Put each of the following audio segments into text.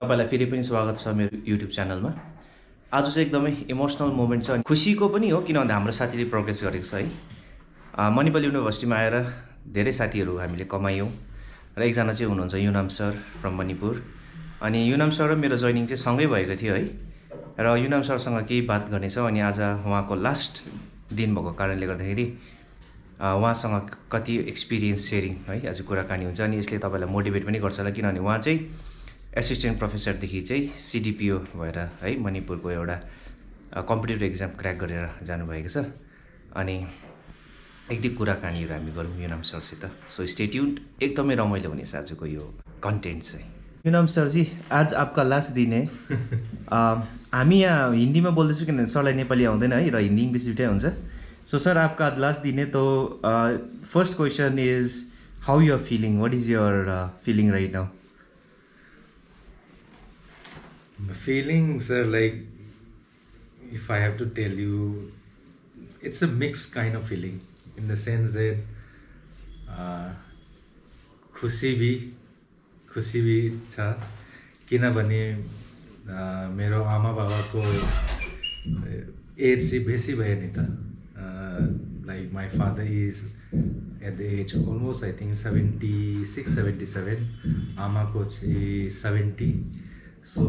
तपाईलाई फेरि पनि स्वागत छ मेरो YouTube च्यानलमा। आज चाहिँ एकदमै इमोसनल मोमेन्ट छ अनि खुसीको पनि हो किनभने हाम्रो साथीले प्रोग्रेस गरेको छ है। मणिपाल युनिभर्सिटीमा आएर धेरै साथीहरू हामीले कमायौँ र एकजना चाहिँ हुनुहुन्छ युनाम सर फ्रम मणिपुर। अनि युनाम सर र मेरो जोइनिङ चाहिँ सँगै भएको थियो है र युनाम सरसँग केही बात गर्नेछौँ अनि आज उहाँको लास्ट दिन भएको कारणले गर्दाखेरि उहाँसँग कति एक्सपिरियन्स सेयरिङ है आज कुराकानी हुन्छ अनि यसले तपाईलाई मोटिभेट पनि गर्छ होला किनभने उहाँ चाहिँ एसिस्टेन्ट प्रोफेसरदेखि चाहिँ सिडिपिओ भएर है मणिपुरको एउटा कम्पिटिटिभ एक्जाम क्र्याक गरेर जानुभएको छ अनि एक दुई कुराकानीहरू हामी गरौँ युनाम सरसित। सो स्टे ट्युन्ड, एकदमै रमाइलो हुनेछ आजको यो कन्टेन्ट चाहिँ। युनाम सरजी, आज आपका लास्ट दिन है। हामी यहाँ हिन्दीमा बोल्दैछौँ किनभने सरलाई नेपाली आउँदैन है र हिन्दी इङ्ग्लिस दुइटै हुन्छ। सो सर, आपका आज लास्ट दिन है तो first question is how you are feeling, what is your feeling right now? Feelings are like, if I have to tell you, it's a mixed kind of feeling in the sense that खुसी भी छ किनभने मेरो आमा बाबाको as चाहिँ बेसी भयो नि त। Like my father is at the age of almost I think 76, 77, आमाको चाहिँ 70. So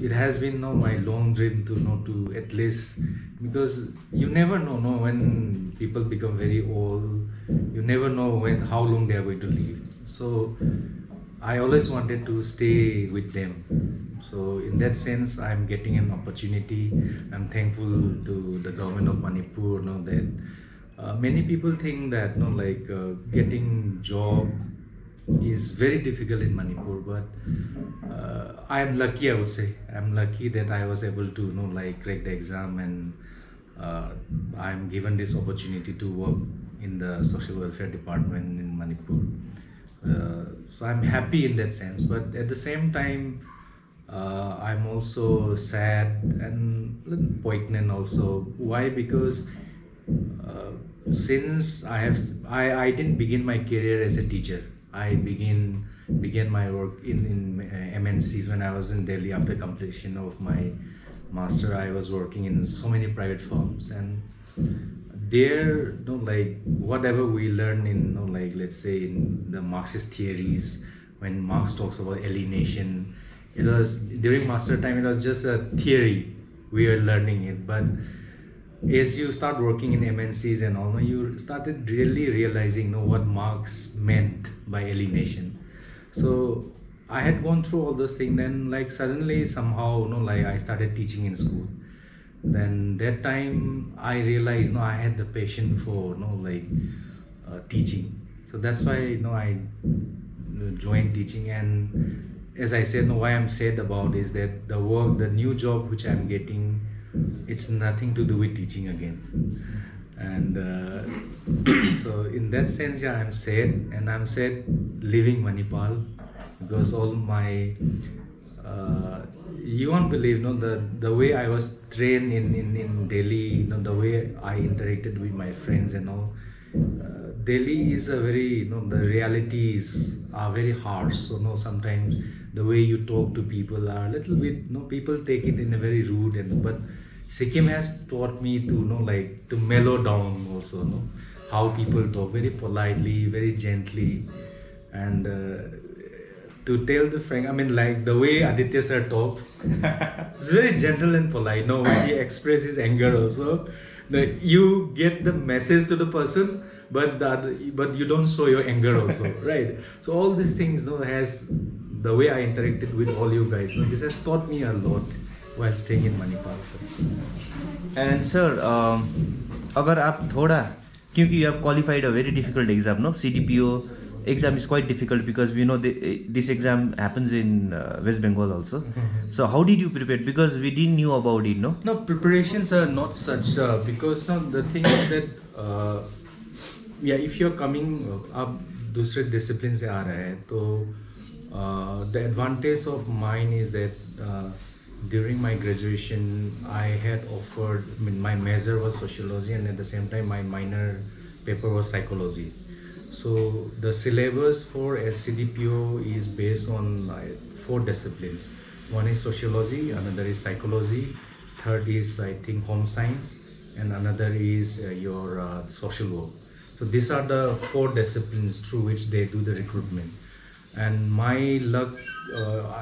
it has been my long dream to at least, because you never know when people become very old, you never know how long they are going to live. So I always wanted to stay with them. So in that sense, I'm getting an opportunity. I'm thankful to the government of Manipur. That many people think that getting job is very difficult in Manipur, but I am lucky. I would say I'm lucky that I was able to crack the exam and I'm given this opportunity to work in the social welfare department in Manipur. So I'm happy in that sense, but at the same time I'm also sad and a little poignant also. Why? Because since I didn't begin my career as a teacher. I began my work in MNCs when I was in Delhi. After completion of my master, I was working in so many private firms, and there, whatever we learn in, let's say in the Marxist theories, when Marx talks about alienation, it was during master time. It was just a theory we were learning it, but as you start working in MNCs and all, you started really realizing what Marx meant by alienation. So I had gone through all those things. Then suddenly somehow I started teaching in school. Then that time I realized I had the passion for teaching. So that's why I joined teaching. And as I said, why I'm sad about is that the new job which I'm getting, it's nothing to do with teaching again. And so in that sense, I'm sad, and I'm sad leaving Manipal, because all my you won't believe the way I was trained in Delhi, the way I interacted with my friends and all. Delhi is a very the realities are very harsh. So sometimes the way you talk to people are a little bit people take it in a very rude, but Sikkim has taught me to mellow down also, how people talk very politely, very gently, and to tell the frank, I mean the way Aditya sir talks, it's very gentle and polite. When he expresses anger also, you get the message to the person, but you don't show your anger also, right? So all these things has the way I interacted with all you guys. This has taught me a lot while staying in Manipal, sir. And sir, अगर आप थोड़ा, क्योंकि you have qualified a very difficult exam, no? CDPO exam is quite difficult because we know this exam happens in West Bengal also. So how did you prepare? Because we didn't knew about it, no? No, preparations are not such because the thing is that if you're coming up दूसरे disciplines से आ रहा है तो the advantage of mine is that during my graduation I had offered, my major was sociology and at the same time my minor paper was psychology. So the syllabus for LCDPO is based on four disciplines. One is sociology, another is psychology, third is I think home science, and another is your social work. So these are the four disciplines through which they do the recruitment. And my luck,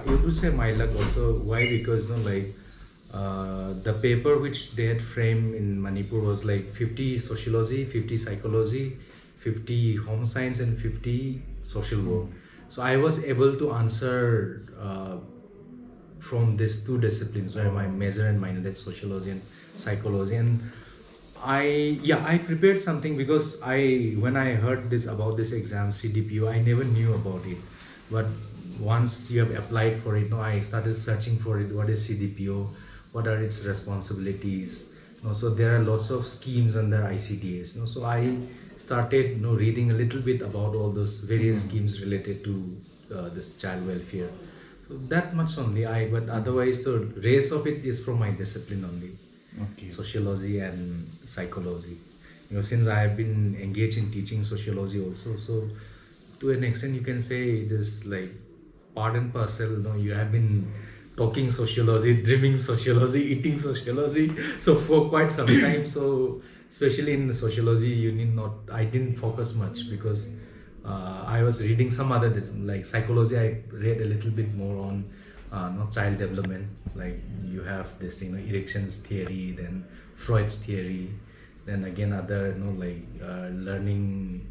you could say my luck also. Why? Because the paper which they had framed in Manipur was like 50 sociology, 50 psychology, 50 home science, and 50 social work. So I was able to answer from these two disciplines where my major and minor, that's sociology and psychology. And I prepared something because when I heard this about this exam CDPO, I never knew about it. But once you have applied for it, no, I started searching for it. What is CDPO? What are its responsibilities? No, so there are lots of schemes under ICDS. No, so I started reading a little bit about all those various schemes related to this child welfare. So that much only. But otherwise the rest of it is from my discipline only. Okay. Sociology and psychology. Since I have been engaged in teaching sociology also, so to an extent you can say it is like part and parcel. You have been talking sociology, dreaming sociology, eating sociology, so for quite some time. So especially in sociology, I didn't focus much because I was reading some other like psychology. I read a little bit more on not child development. Like you have this erections theory, then Freud's theory, then again other learning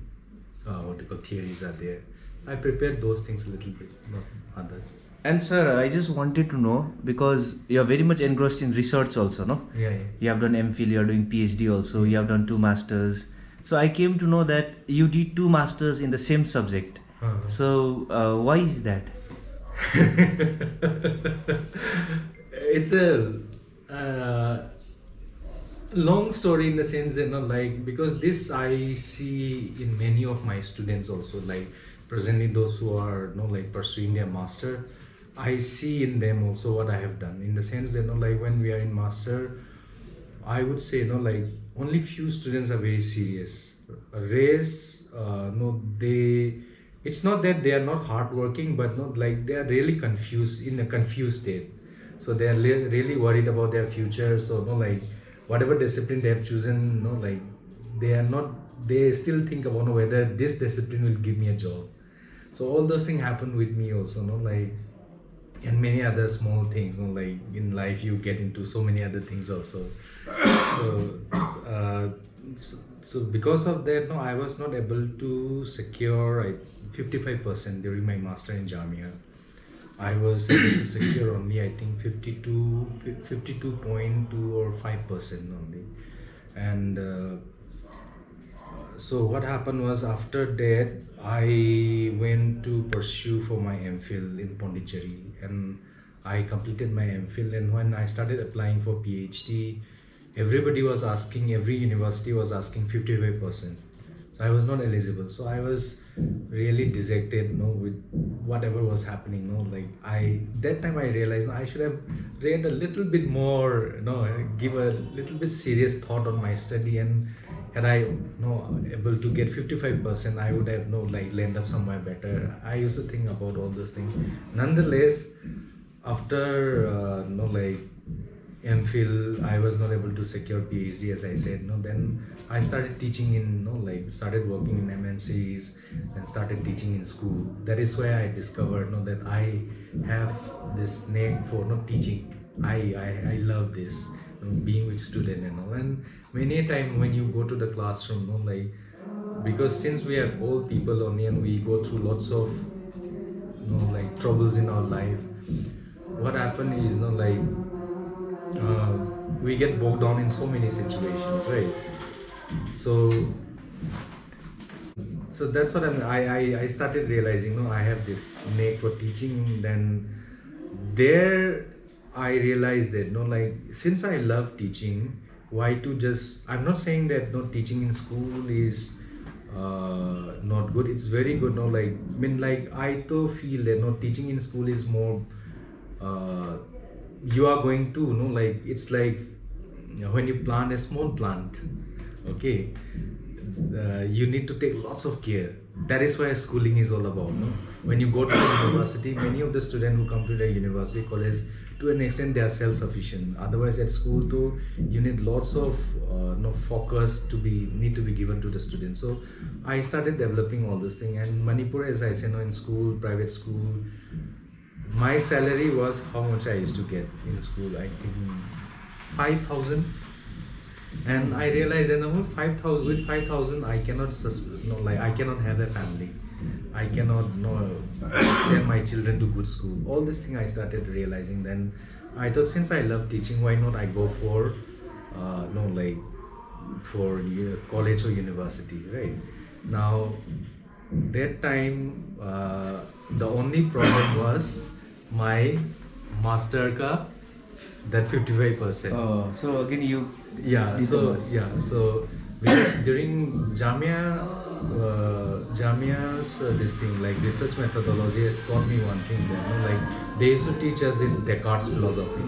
what do you call theories are there. I prepared those things a little bit, not others. And sir, I just wanted to know, because you are very much engrossed in research also, no? Yeah. You have done MPhil, you are doing PhD also, you have done 2 masters. So I came to know that you did 2 masters in the same subject. So why is that? It's a long story in the sense that because this I see in many of my students also, like presently those who are pursuing their master. I see in them also what I have done, in the sense that when we are in master, I would say only few students are very serious. Rest, it's not that they are not hardworking, but they are really confused, in a confused state. So they are really worried about their future. So whatever discipline they have chosen, they still think about whether this discipline will give me a job. So all those things happen with me also, and many other small things. In life you get into so many other things also. So because of that, I was not able to secure 55% during my master in Jamia. I was able to secure only I think 52.2 or 5% only. And so what happened was, after that I went to pursue for my MPhil in Pondicherry, and I completed my MPhil. And when I started applying for PhD, everybody was asking, every university was asking 55%. So I was not eligible. So I was really dejected, with whatever was happening. That time I realized I should have read a little bit more, give a little bit serious thought on my study. And had I able to get 55%, I would have land up somewhere better. I used to think about all those things. Nonetheless, after MPhil, I was not able to secure PhD, as I said. Then I started teaching in started working in MNCs, and started teaching in school. That is where I discovered that I have this knack for teaching. I love this, being with student and all. And many a time when you go to the classroom, because since we are old people only, and we go through lots of troubles in our life, what happened is we get bogged down in so many situations, right? So that's what I started realizing, I have this knack for teaching. Then there I realized that since I love teaching, why to just, I'm not saying that teaching in school is not good. It's very good. I too feel that teaching in school is more you are going to it's like when you plant a small plant, okay, you need to take lots of care. that is why schooling is all about. No? When you go to the university, many of the students who come to the university college, to an extent they are self-sufficient. Otherwise, at school too, you need lots of focus need to be given to the students. So I started developing all this thing. And Manipur, as I said, in school, private school, my salary was how much I used to get in school. I think 5,000. And I realized that with 5,000 I cannot I cannot have a family. I cannot send my children to good school. All this thing I started realizing. Then I thought, since I love teaching, why not I go for college or university, right? Now that time the only problem was my master ka, that 55%. Oh, so again you So because during Jamia's this thing like research methodology has taught me one thing that like they used to teach us this Descartes philosophy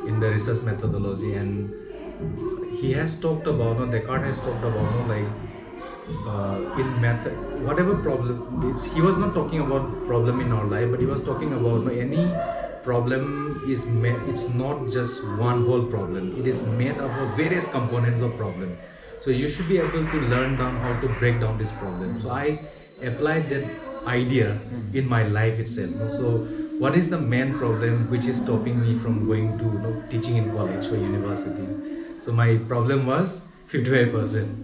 in the research methodology, and he has talked about Descartes has talked about in method whatever problem he was not talking about problem in our life, but he was talking about any problem is it's not just one whole problem, it is made up of various components of problem. So you should be able to learn down how to break down this problem. So I applied that idea in my life itself. So what is the main problem which is stopping me from going to teaching in college or university? So my problem was 55%.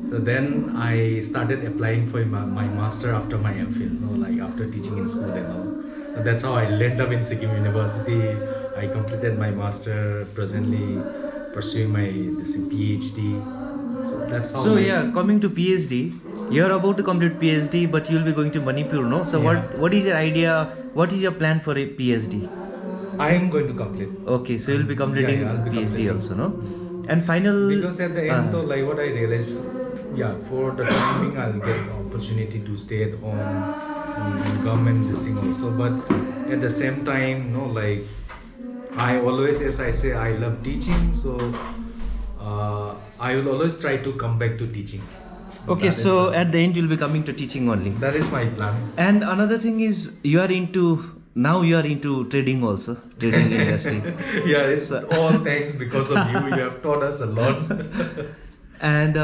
So then I started applying for my master after my MPhil, like after teaching in school and all. And that's how I landed up in Sikkim University. I completed my master, presently pursuing my PhD. So that's how. So yeah, coming to PhD, you're about to complete PhD, but you'll be going to Manipur, no? So Yeah. what is your idea? What is your plan for a PhD? I am going to complete. Okay, so you'll be completing Yeah, I'll be PhD completing. also, no? And final. Because at the end, though, like what I realized, for the time being, I'll get the opportunity to stay at home and government this thing also. But at the same time, I always, as I say, I love teaching. So I will always try to come back to teaching. Okay, That so is, at the end you'll be coming to teaching only. that is my plan. And another thing is you are into trading also, trading industry. Yeah, it's all thanks because of you. You have taught us a lot. And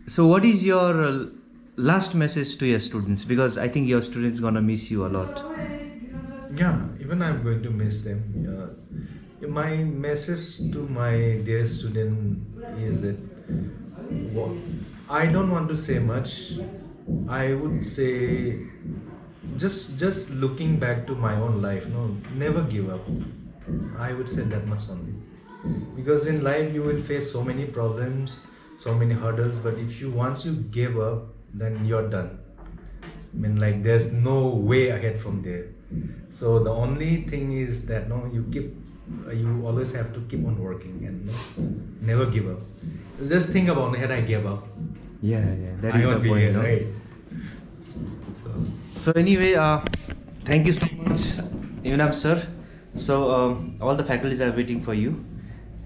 so what is your last message to your students? Because I think your students gonna miss you a lot. Yeah, even I'm going to miss them. Yeah. My message to my dear student is that I don't want to say much. I would say just looking back to my own life, never give up. I would say that much only. Because in life you will face so many problems, so many hurdles, but if once you give up, then you're done. I mean, like, there's no way ahead from there. So the only thing is that you always have to keep on working and never give up. Just think about had I gave up. Yeah, that I is the won't be point, here, no? right? So anyway, thank you so much, Yunam sir. So all the faculties are waiting for you,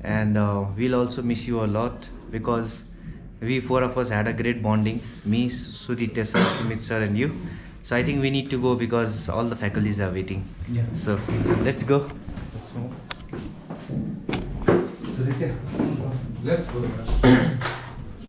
and we'll also miss you a lot because we four of us had a great bonding. Me, Suditya sir, Sumit sir, and you. So I think we need to go because all the faculties are waiting. Yeah. So let's go. Let's move. Let's go.